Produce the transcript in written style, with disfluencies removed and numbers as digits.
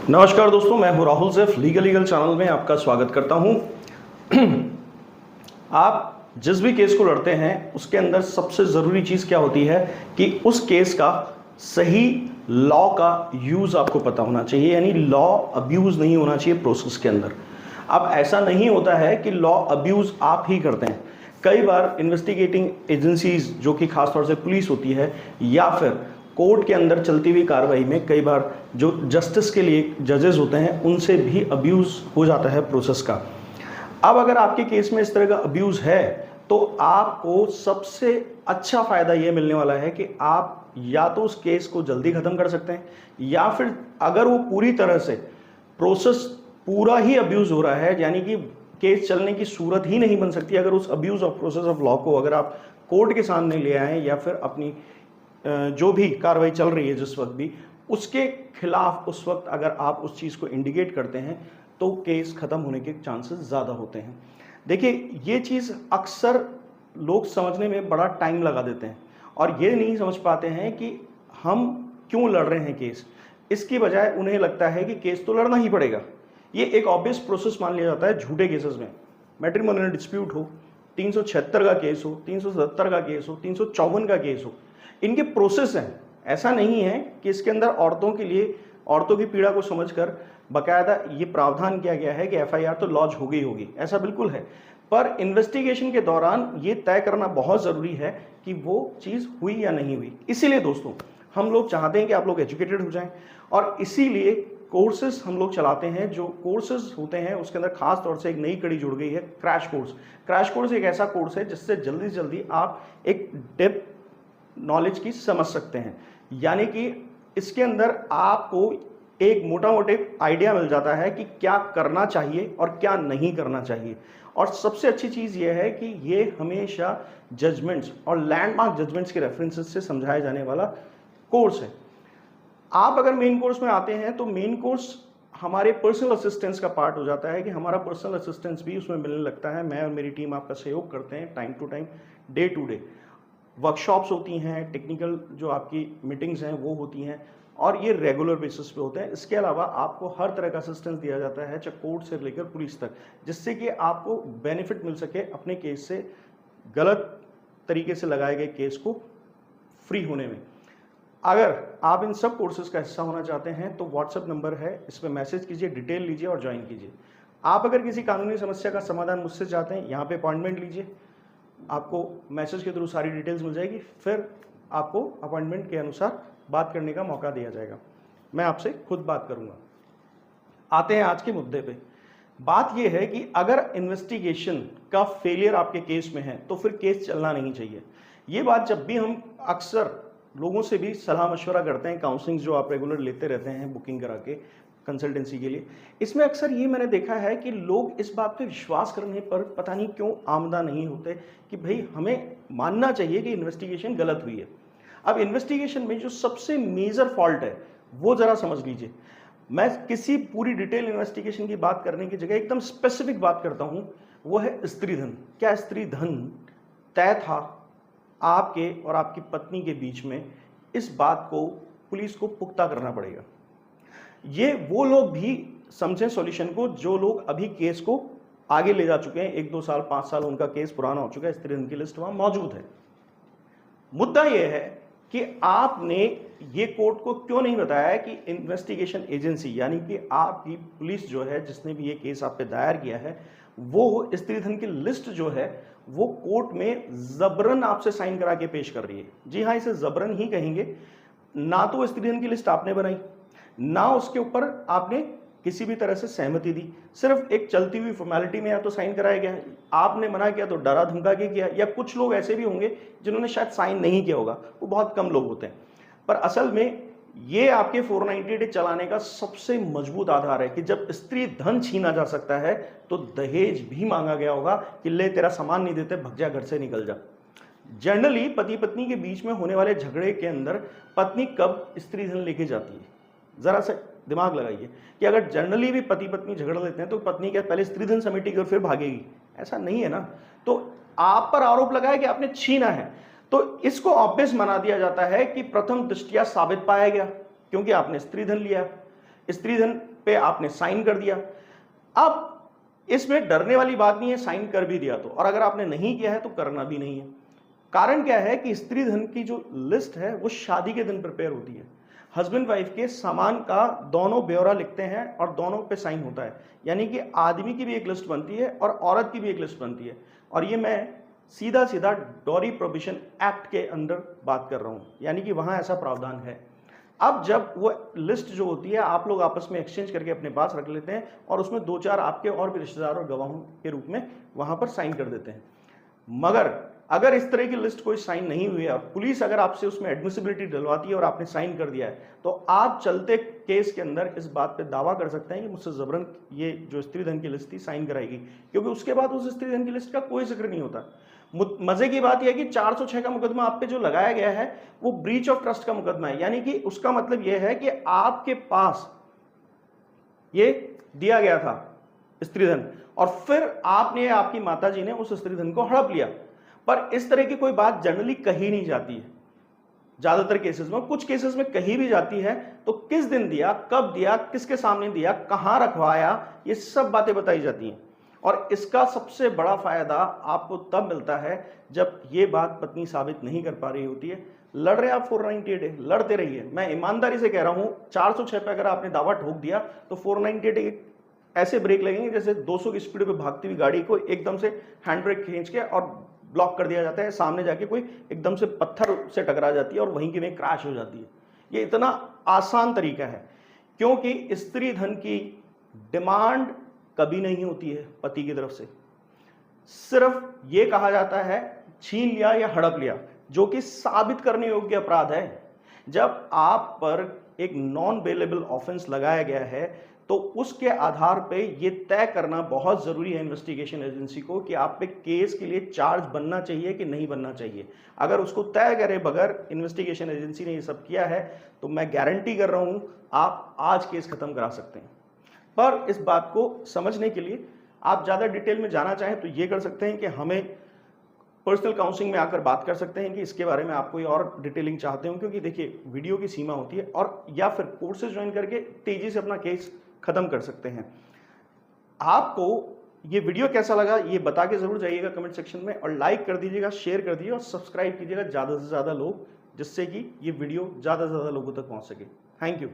नमस्कार दोस्तों, मैं हूं राहुल सैफ। लीगल चैनल में आपका स्वागत करता हूं। आप जिस भी केस को लड़ते हैं उसके अंदर सबसे ज़रूरी चीज़ क्या होती है कि उस केस का सही लॉ का यूज़ आपको पता होना चाहिए, यानी लॉ अब्यूज़ नहीं होना चाहिए प्रोसेस के अंदर। अब ऐसा नहीं होता है कि लॉ अब्यूज़ आप ही करते हैं। कई बार इन्वेस्टिगेटिंग एजेंसीज जो कि खासतौर से पुलिस होती है या फिर कोर्ट के अंदर चलती हुई कार्रवाई में कई बार जो जस्टिस के लिए जजेस होते हैं उनसे भी अब्यूज़ हो जाता है प्रोसेस का। अब अगर आपके केस में इस तरह का अब्यूज़ है तो आपको सबसे अच्छा फ़ायदा ये मिलने वाला है कि आप या तो उस केस को जल्दी ख़त्म कर सकते हैं, या फिर अगर वो पूरी तरह से प्रोसेस पूरा ही अब्यूज़ हो रहा है, यानी कि केस चलने की सूरत ही नहीं बन सकती अगर उस abuse of process of law को अगर आप कोर्ट के सामने ले आएँ या फिर अपनी जो भी कार्रवाई चल रही है जिस वक्त भी उसके खिलाफ उस वक्त अगर आप उस चीज़ को इंडिकेट करते हैं तो केस ख़त्म होने के चांसेस ज़्यादा होते हैं। देखिए, ये चीज़ अक्सर लोग समझने में बड़ा टाइम लगा देते हैं और ये नहीं समझ पाते हैं कि हम क्यों लड़ रहे हैं केस। इसकी बजाय उन्हें लगता है कि केस तो लड़ना ही पड़ेगा। ये एक ऑब्वियस प्रोसेस मान लिया जाता है झूठे केसेस में। मैट्रिमोनियल डिस्प्यूट हो, 376 का केस हो, 370 का केस हो, 354 का केस हो, इनके प्रोसेस हैं। ऐसा नहीं है कि इसके अंदर औरतों के लिए औरतों की पीड़ा को समझकर बाकायदा ये प्रावधान किया गया है कि एफआईआर तो लॉन्च होगी होगी, ऐसा बिल्कुल है। पर इन्वेस्टिगेशन के दौरान ये तय करना बहुत ज़रूरी है कि वो चीज़ हुई या नहीं हुई। इसीलिए दोस्तों हम लोग चाहते हैं कि आप लोग एजुकेटेड हो जाएं और इसीलिए कोर्सेज हम लोग चलाते हैं। जो कोर्सेज होते हैं उसके अंदर खास तौर से एक नई कड़ी जुड़ गई है, क्रैश कोर्स। क्रैश कोर्स एक ऐसा कोर्स है जिससे जल्दी से जल्दी आप एक डेप्थ नॉलेज की समझ सकते हैं, यानी कि इसके अंदर आपको एक मोटा मोटे आइडिया मिल जाता है कि क्या करना चाहिए और क्या नहीं करना चाहिए। और सबसे अच्छी चीज़ यह है कि ये हमेशा जजमेंट्स और लैंडमार्क जजमेंट्स के रेफरेंसेस से समझाया जाने वाला कोर्स है। आप अगर मेन कोर्स में आते हैं तो मेन कोर्स हमारे पर्सनल असिस्टेंस का पार्ट हो जाता है कि हमारा पर्सनल असिस्टेंस भी उसमें मिलने लगता है। मैं और मेरी टीम आपका सहयोग करते हैं time to time, day to day. Workshops होती हैं, टेक्निकल जो आपकी मीटिंग्स हैं वो होती हैं और ये रेगुलर बेसिस पे होते हैं। इसके अलावा आपको हर तरह का असिस्टेंस दिया जाता है, चाहे कोर्ट से लेकर पुलिस तक, जिससे कि आपको बेनिफिट मिल सके अपने केस से, गलत तरीके से लगाए गए केस को फ्री होने में। अगर आप इन सब कोर्सेज का हिस्सा होना चाहते हैं तो व्हाट्सएप नंबर है, इस पर मैसेज कीजिए, डिटेल लीजिए और ज्वाइन कीजिए। आप अगर किसी कानूनी समस्या का समाधान मुझसे चाहते हैं, यहाँ पे अपॉइंटमेंट लीजिए, आपको मैसेज के थ्रू सारी डिटेल्स मिल जाएगी, फिर आपको अपॉइंटमेंट के अनुसार बात करने का मौका दिया जाएगा। मैं आपसे खुद बात करूंगा। आते हैं आज के मुद्दे पे। बात यह है कि अगर इन्वेस्टिगेशन का फेलियर आपके केस में है तो फिर केस चलना नहीं चाहिए। ये बात जब भी हम अक्सर लोगों से भी सलाह मशवरा करते हैं, काउंसलिंग जो आप रेगुलर लेते रहते हैं बुकिंग करा के कंसल्टेंसी के लिए, इसमें अक्सर ये मैंने देखा है कि लोग इस बात पे विश्वास करने पर पता नहीं क्यों आमदा नहीं होते कि भाई हमें मानना चाहिए कि इन्वेस्टिगेशन गलत हुई है। अब इन्वेस्टिगेशन में जो सबसे मेजर फॉल्ट है वो जरा समझ लीजिए। मैं किसी पूरी डिटेल इन्वेस्टिगेशन की बात करने की जगह एकदम स्पेसिफिक बात करता हूं, वो है स्त्री धन। क्या स्त्री धन तय था आपके और आपकी पत्नी के बीच में? इस बात को पुलिस को पुख्ता करना पड़ेगा। ये वो लोग भी समझें सॉल्यूशन को जो लोग अभी केस को आगे ले जा चुके हैं, 1-2 साल 5 साल उनका केस पुराना हो चुका है, स्त्री धन की लिस्ट वहां मौजूद है। मुद्दा यह है कि आपने ये कोर्ट को क्यों नहीं बताया कि इन्वेस्टिगेशन एजेंसी यानी कि आपकी पुलिस जो है जिसने भी ये केस आप पे दायर किया है, वो स्त्री धन की लिस्ट जो है वो कोर्ट में जबरन आपसे साइन करा के पेश कर रही है। जी हाँ, इसे जबरन ही कहेंगे। ना तो स्त्री धन की लिस्ट आपने बनाई, ना उसके ऊपर आपने किसी भी तरह से सहमति दी, सिर्फ एक चलती हुई फॉर्मेलिटी में या तो साइन कराया गया है। आपने मना किया तो डरा धमका के किया, या कुछ लोग ऐसे भी होंगे जिन्होंने शायद साइन नहीं किया होगा, वो बहुत कम लोग होते हैं। पर असल में ये आपके 490 डे चलाने का सबसे मजबूत आधार है कि जब स्त्री धन छीना जा सकता है तो दहेज भी मांगा गया होगा कि ले तेरा सामान नहीं देते, भग जा, घर से निकल जा। जनरली पति पत्नी के बीच में होने वाले झगड़े के अंदर पत्नी कब स्त्री धन लेके जाती है? जरा सा दिमाग लगाइए कि अगर जनरली भी पति पत्नी झगड़ लेते हैं तो पत्नी क्या पहले स्त्री धन समेटेगी और फिर भागेगी? ऐसा नहीं है ना। तो आप पर आरोप लगा है कि आपने छीना है, तो इसको ऑब्वियस बना दिया जाता है कि प्रथम दृष्टया साबित पाया गया क्योंकि आपने स्त्री धन लिया। स्त्रीधन पे आपने साइन कर दिया। अब इसमें डरने वाली बात नहीं है, साइन कर भी दिया तो, और अगर आपने नहीं किया है तो करना भी नहीं है। कारण क्या है कि स्त्रीधन की जो लिस्ट है वो शादी के दिन प्रिपेयर होती है। हस्बैंड वाइफ के सामान का दोनों ब्यौरा लिखते हैं और दोनों पे साइन होता है, यानी कि आदमी की भी एक लिस्ट बनती है और औरत की भी एक लिस्ट बनती है। और ये मैं सीधा सीधा डॉरी प्रोविजन एक्ट के अंदर बात कर रहा हूं, यानी कि वहां ऐसा प्रावधान है। अब जब वो लिस्ट जो होती है आप लोग आपस में एक्सचेंज करके अपने पास रख लेते हैं और उसमें 2-4 आपके और भी रिश्तेदार और गवाहों के रूप में वहां पर साइन कर देते हैं। मगर अगर इस तरह की लिस्ट कोई साइन नहीं हुई है और पुलिस अगर आपसे उसमें एडमिसिबिलिटी डलवाती है और आपने साइन कर दिया है, तो आप चलते केस के अंदर इस बात पे दावा कर सकते हैं कि मुझसे जबरन ये जो स्त्रीधन की लिस्ट थी साइन कराएगी, क्योंकि उसके बाद उस स्त्रीधन की लिस्ट का कोई जिक्र नहीं होता। मजे की बात यह है कि 406 का मुकदमा आप पे जो लगाया गया है वो ब्रीच ऑफ ट्रस्ट का मुकदमा है, यानी कि उसका मतलब यह है कि आपके पास ये दिया गया था स्त्रीधन और फिर आपने, आपकी माताजी ने उस स्त्रीधन को हड़प लिया। पर इस तरह की कोई बात जनरली कही नहीं जाती है ज्यादातर केसेस में। कुछ केसेस में कही भी जाती है तो किस दिन दिया, कब दिया, किसके सामने दिया, कहां रखवाया, ये सब बातें बताई जाती हैं। और इसका सबसे बड़ा फायदा आपको तब मिलता है जब ये बात पत्नी साबित नहीं कर पा रही होती है। लड़ रहे आप 498A, लड़ते रहिए। मैं ईमानदारी से कह रहा हूं 406 पे अगर आपने दावा ठोक दिया तो 498A ऐसे ब्रेक लगेंगे जैसे 200 की स्पीड पे भागती हुई गाड़ी को एकदम से हैंड ब्रेक खींच के और ब्लॉक कर दिया जाता है, सामने जाके कोई एकदम से पत्थर से टकरा जाती है और वहीं की वहीं क्रैश हो जाती है। ये इतना आसान तरीका है, क्योंकि स्त्री धन की डिमांड कभी नहीं होती है पति की तरफ से। सिर्फ ये कहा जाता है छीन लिया या हड़प लिया, जो कि साबित करने योग्य अपराध है। जब आप पर एक नॉन बेलेबल ऑफेंस लगाया गया है तो उसके आधार पे ये तय करना बहुत जरूरी है इन्वेस्टिगेशन एजेंसी को कि आप पे केस के लिए चार्ज बनना चाहिए कि नहीं बनना चाहिए। अगर उसको तय करे बगैर इन्वेस्टिगेशन एजेंसी ने ये सब किया है तो मैं गारंटी कर रहा हूं आप आज केस खत्म करा सकते हैं। पर इस बात को समझने के लिए आप ज्यादा डिटेल में जाना चाहें तो ये कर सकते हैं कि हमें पर्सनल काउंसलिंग में आकर बात कर सकते हैं कि इसके बारे में आप कोई और डिटेलिंग चाहते हो, क्योंकि देखिए वीडियो की सीमा होती है, और या फिर कोर्सेज ज्वाइन करके तेजी से अपना केस खत्म कर सकते हैं। आपको ये वीडियो कैसा लगा ये बता के जरूर जाइएगा कमेंट सेक्शन में, और लाइक कर दीजिएगा, शेयर कर दीजिएगा और सब्सक्राइब कीजिएगा ज्यादा से ज्यादा लोग, जिससे कि ये वीडियो ज्यादा से ज्यादा लोगों तक पहुंच सके। Thank you.